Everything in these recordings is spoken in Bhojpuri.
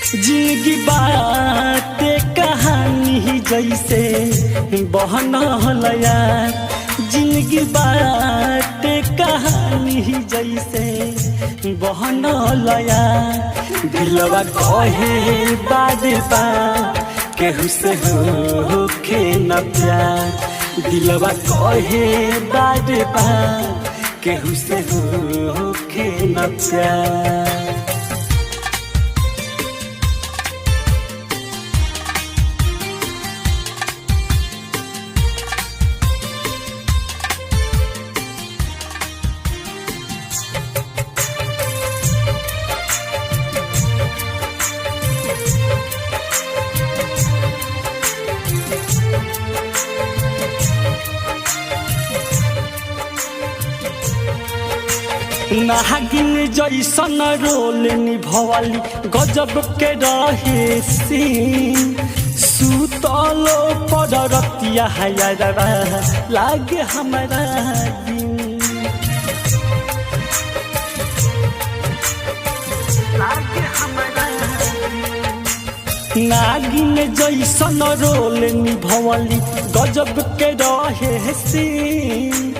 जिंदगी बाटे कहानी जैसे बहनल यार, जिंदगी बाटे कहानी जैसे बहनल यार। दिलवा कहे बाद बार केहू से होखे न प्यार, दिलवा कहे बाद बार केहू से होखे न प्यार। नागिन जैसन रोल निभवाली गजब के रहे सीन, सुतलो पर रतिया हयारवा लागे हमारा दिन। नागिन जैसन रोल निभवाली गजब के रहे सीन,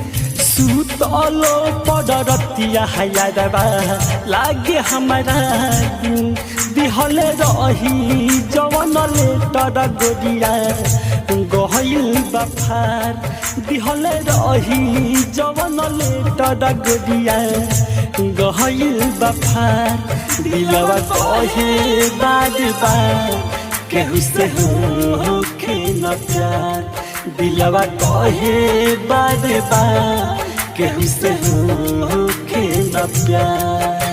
सुतलो पर रतिया हयारवा लागे हमारा दिन। दिहल रही जवन लेटर गोरिया गहिल बफार, दिहल रही जवन लेटर गोरिया गहिल बफार। दिलवा कहे बाद बार केहू से होखे न प्यार, दिलवा कहे बाद बार केहू से होखे न प्यार।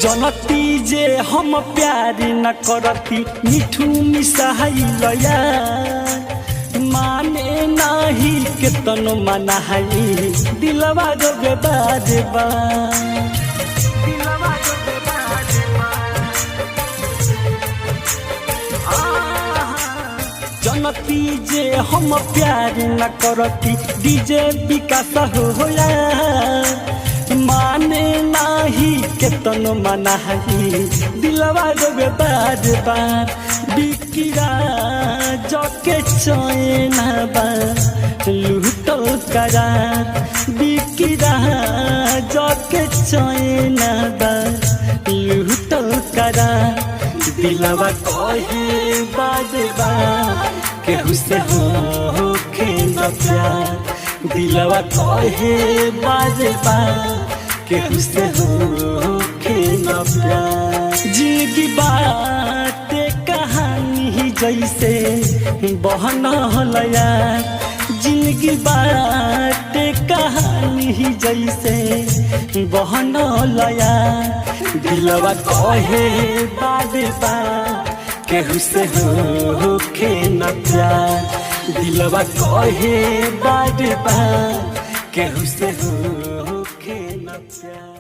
जनती जे हम प्यार न करती मिठू मिसाइल यार, माने नाही केतनो मनाई दिलवा जोगे बाद बार। जनती जे हम प्यार न करती डीजे विकास हो यार, माने नाही केतनो मनाही दिलवा जोगे बार बार। बिकिरा जके चैना बा लूटल करार, बिकिरा जके चैना बा लूटल करार। दिलवा कहे बाद बार केहू से होखे न प्यार, दिलवा कहे बाद बार केहू से होखे न प्यार। जिंदगी बाटे कहानी जैसे बहनल यार, जिंदगी बाटे कहानी जैसे बहनल यार। दिलवा कहे बाद बार केहू से होखे न प्यार, दिलवा कहे बाद बार केहू से होखे न प्यार।